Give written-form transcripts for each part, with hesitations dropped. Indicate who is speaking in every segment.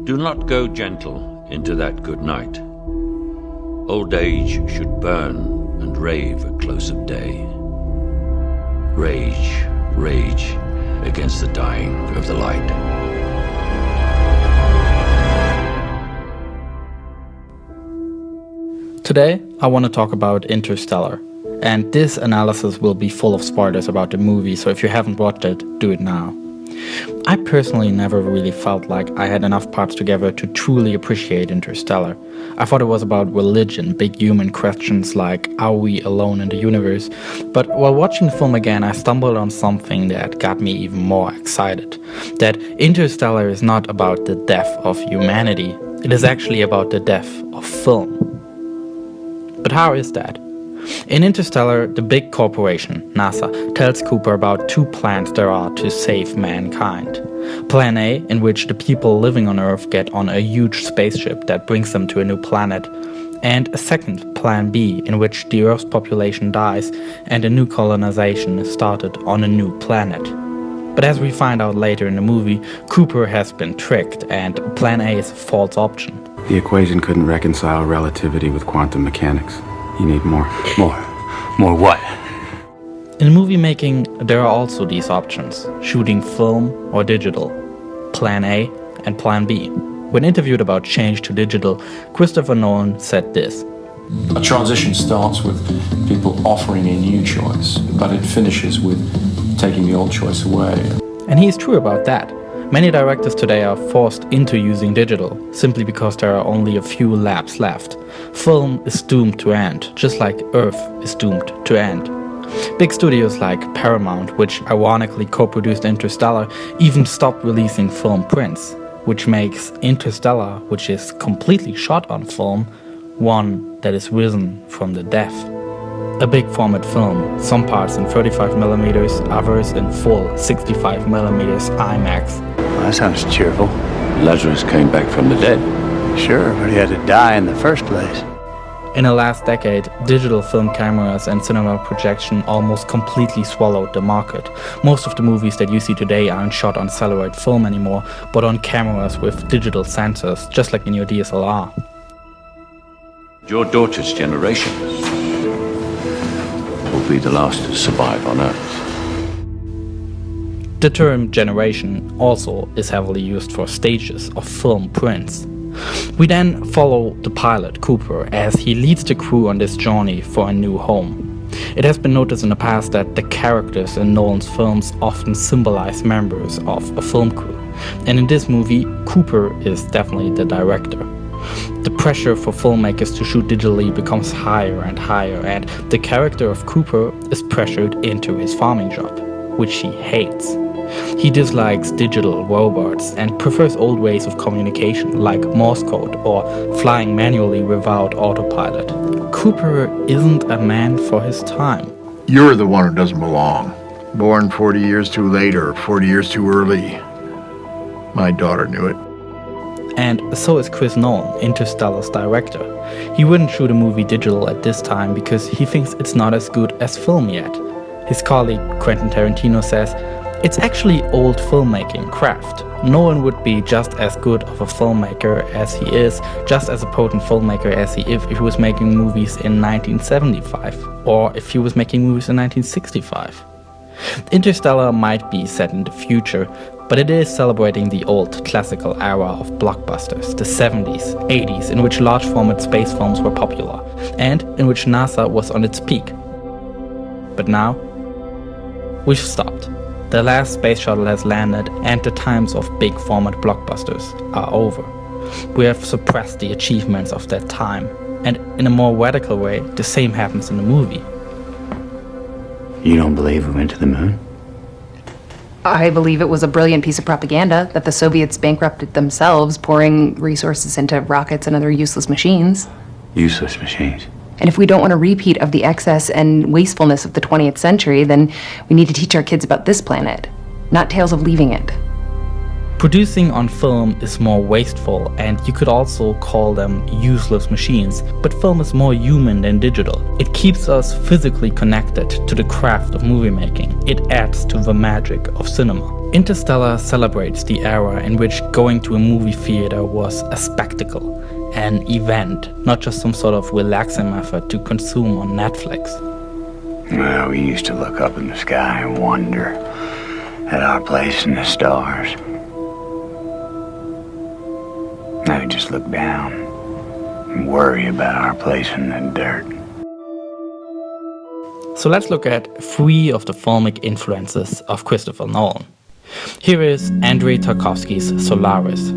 Speaker 1: Do not go gentle into that good night. Old age should burn and rave at close of day. Rage, rage against the dying of the light.
Speaker 2: Today, I want to talk about Interstellar. And this analysis will be full of spoilers about the movie, so if you haven't watched it, do it now. I personally never really felt like I had enough parts together to truly appreciate Interstellar. I thought it was about religion, big human questions like, are we alone in the universe? But while watching the film again, I stumbled on something that got me even more excited. That Interstellar is not about the death of humanity, it is actually about the death of film. But how is that? In Interstellar, the big corporation, NASA, tells Cooper about two plans there are to save mankind. Plan A, in which the people living on Earth get on a huge spaceship that brings them to a new planet. And a second, Plan B, in which the Earth's population dies and a new colonization is started on a new planet. But as we find out later in the movie, Cooper has been tricked and Plan A is a false option.
Speaker 3: The equation couldn't reconcile relativity with quantum mechanics. You need more.
Speaker 1: More what?
Speaker 2: In movie making, there are also these options, shooting film or digital, Plan A and Plan B. When interviewed about change to digital, Christopher Nolan said this.
Speaker 4: A transition starts with people offering a new choice, but it finishes with taking the old choice away.
Speaker 2: And he's true about that. Many directors today are forced into using digital, simply because there are only a few labs left. Film is doomed to end, just like Earth is doomed to end. Big studios like Paramount, which ironically co-produced Interstellar, even stopped releasing film prints, which makes Interstellar, which is completely shot on film, one that is risen from the death. A big format film, some parts in 35mm, others in full 65mm IMAX.
Speaker 5: Well, that sounds cheerful.
Speaker 1: Lazarus came back from the dead.
Speaker 5: Sure, but he had to die in the first place.
Speaker 2: In the last decade, digital film cameras and cinema projection almost completely swallowed the market. Most of the movies that you see today aren't shot on celluloid film anymore, but on cameras with digital sensors, just like in your DSLR.
Speaker 1: Your daughter's generation will be the last to survive on Earth.
Speaker 2: The term generation also is heavily used for stages of film prints. We then follow the pilot, Cooper, as he leads the crew on this journey for a new home. It has been noticed in the past that the characters in Nolan's films often symbolize members of a film crew. And in this movie, Cooper is definitely the director. The pressure for filmmakers to shoot digitally becomes higher and higher, and the character of Cooper is pressured into his farming job, which he hates. He dislikes digital robots and prefers old ways of communication like Morse code or flying manually without autopilot. Cooper isn't a man for his time.
Speaker 6: You're the one who doesn't belong. Born 40 years too late or 40 years too early. My daughter knew it.
Speaker 2: And so is Chris Nolan, Interstellar's director. He wouldn't shoot a movie digital at this time because he thinks it's not as good as film yet. His colleague Quentin Tarantino says, it's actually old filmmaking craft. Nolan would be just as good of a filmmaker as he is, just as a potent filmmaker as he is if he was making movies in 1975, or if he was making movies in 1965. Interstellar might be set in the future, but it is celebrating the old classical era of blockbusters, the 70s, 80s, in which large format space films were popular, and in which NASA was on its peak. But now, we've stopped. The last space shuttle has landed and the times of big format blockbusters are over. We have suppressed the achievements of that time, and in a more radical way, the same happens in the movie.
Speaker 5: You don't believe we went to the moon?
Speaker 7: I believe it was a brilliant piece of propaganda that the Soviets bankrupted themselves, pouring resources into rockets and other useless machines.
Speaker 5: Useless machines.
Speaker 7: And if we don't want a repeat of the excess and wastefulness of the 20th century, then we need to teach our kids about this planet, not tales of leaving it.
Speaker 2: Producing on film is more wasteful, and you could also call them useless machines, but film is more human than digital. It keeps us physically connected to the craft of movie making. It adds to the magic of cinema. Interstellar celebrates the era in which going to a movie theater was a spectacle, an event, not just some sort of relaxing method to consume on Netflix.
Speaker 5: Well, we used to look up in the sky and wonder at our place in the stars. Now we just look down and worry about our place in the dirt.
Speaker 2: So let's look at 3 of the filmic influences of Christopher Nolan. Here is Andrei Tarkovsky's Solaris.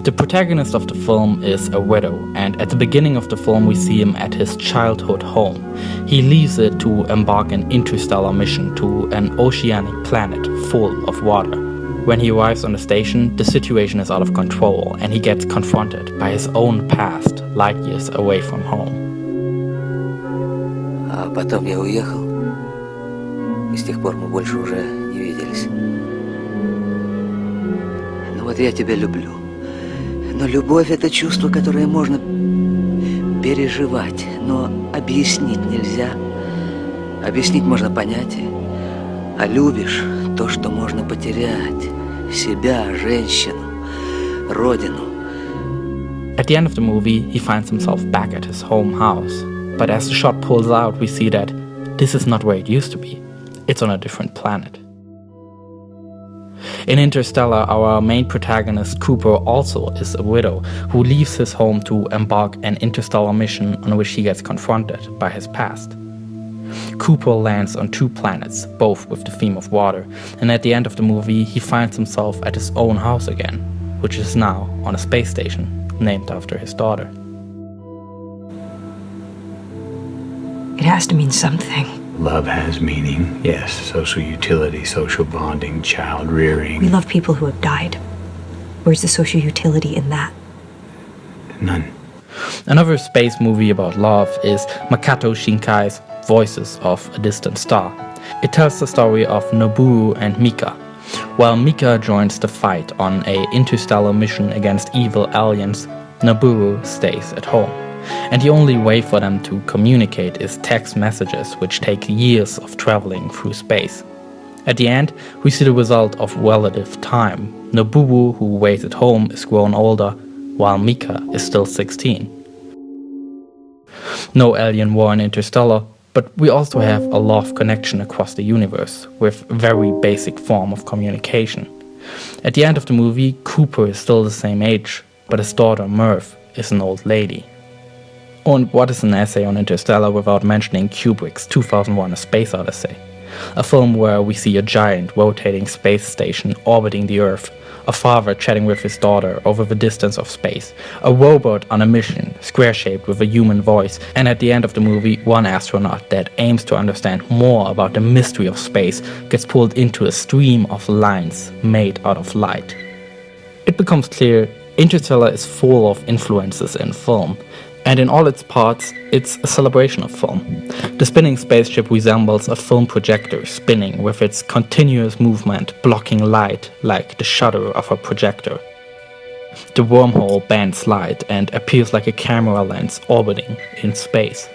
Speaker 2: The protagonist of the film is a widow, and at the beginning of the film we see him at his childhood home. He leaves it to embark an interstellar mission to an oceanic planet full of water. When he arrives on the station, the situation is out of control and he gets confronted by his own past, light years away from home.
Speaker 8: А потом я уехал, и с тех пор мы больше уже не виделись. Ну вот я тебя люблю. Но любовь — это чувство, которое можно переживать, но объяснить нельзя. Объяснить можно понятие, а любишь то, что можно потерять. Себя, женщину, родину.
Speaker 2: At the end of the movie, he finds himself back at his home house. But as the shot pulls out, we see that this is not where it used to be. It's on a different planet. In Interstellar, our main protagonist, Cooper, also is a widow who leaves his home to embark an interstellar mission on which he gets confronted by his past. Cooper lands on 2 planets, both with the theme of water, and at the end of the movie he finds himself at his own house again, which is now on a space station named after his daughter.
Speaker 9: It has to mean something.
Speaker 5: Love has meaning, yes. Social utility, social bonding, child rearing.
Speaker 9: We love people who have died. Where's the social utility in that?
Speaker 5: None.
Speaker 2: Another space movie about love is Makoto Shinkai's Voices of a Distant Star. It tells the story of Noboru and Mika. While Mika joins the fight on an interstellar mission against evil aliens, Noboru stays at home. And the only way for them to communicate is text messages, which take years of traveling through space. At the end, we see the result of relative time. Noboru, who waits at home, is grown older, while Mika is still 16. No alien war in Interstellar, but we also have a love connection across the universe, with a very basic form of communication. At the end of the movie, Cooper is still the same age, but his daughter Merv is an old lady. And what is an essay on Interstellar without mentioning Kubrick's 2001: A Space Odyssey? A film where we see a giant rotating space station orbiting the Earth, a father chatting with his daughter over the distance of space, a robot on a mission, square-shaped with a human voice, and at the end of the movie, one astronaut that aims to understand more about the mystery of space gets pulled into a stream of lines made out of light. It becomes clear Interstellar is full of influences in film, and in all its parts, it's a celebration of film. The spinning spaceship resembles a film projector spinning with its continuous movement blocking light like the shutter of a projector. The wormhole bends light and appears like a camera lens orbiting in space.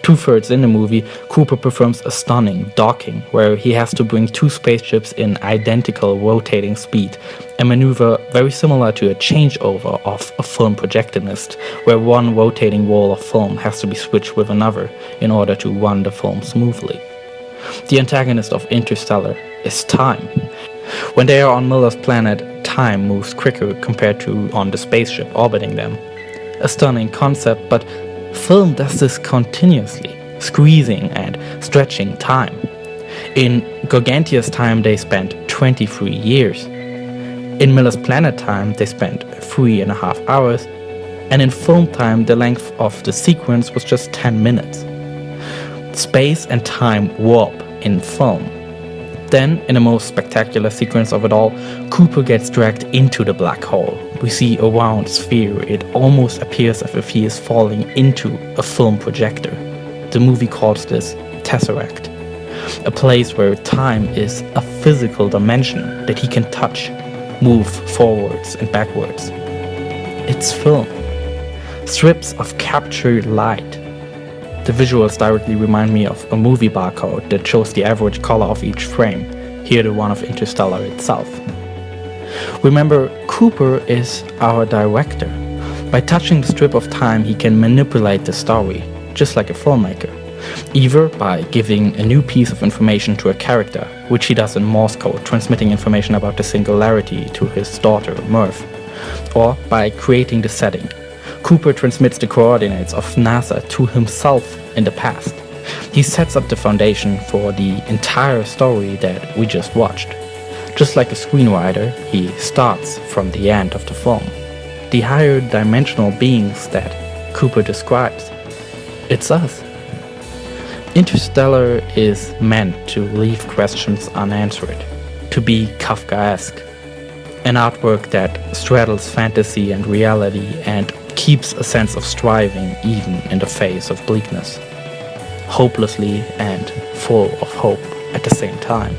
Speaker 2: 2/3 in the movie, Cooper performs a stunning docking where he has to bring 2 spaceships in identical rotating speed, a maneuver very similar to a changeover of a film projectionist, where one rotating roll of film has to be switched with another in order to run the film smoothly. The antagonist of Interstellar is time. When they are on Miller's planet, time moves quicker compared to on the spaceship orbiting them. A stunning concept, but film does this continuously, squeezing and stretching time. In Gargantia's time, they spent 23 years. In Miller's Planet time, they spent 3.5 hours. And in film time, the length of the sequence was just 10 minutes. Space and time warp in film. Then, in the most spectacular sequence of it all, Cooper gets dragged into the black hole. We see a round sphere. It almost appears as if he is falling into a film projector. The movie calls this Tesseract, a place where time is a physical dimension that he can touch, move forwards and backwards. It's film. Strips of captured light. The visuals directly remind me of a movie barcode that shows the average color of each frame. here the one of Interstellar itself. Remember, Cooper is our director. By touching the strip of time, he can manipulate the story, just like a filmmaker. Either by giving a new piece of information to a character, which he does in Morse code, transmitting information about the singularity to his daughter, Murph, or by creating the setting. Cooper transmits the coordinates of NASA to himself in the past. He sets up the foundation for the entire story that we just watched. Just like a screenwriter, he starts from the end of the film. The higher dimensional beings that Cooper describes, it's us. Interstellar is meant to leave questions unanswered, to be Kafkaesque, an artwork that straddles fantasy and reality and keeps a sense of striving even in the face of bleakness, hopelessly and full of hope at the same time.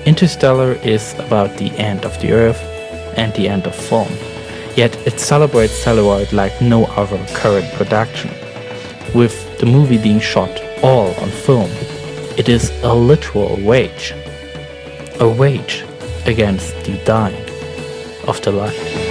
Speaker 2: Interstellar is about the end of the Earth and the end of film, yet it celebrates celluloid like no other current production. With the movie being shot all on film, it is a literal wage. A wage against the dying of the light.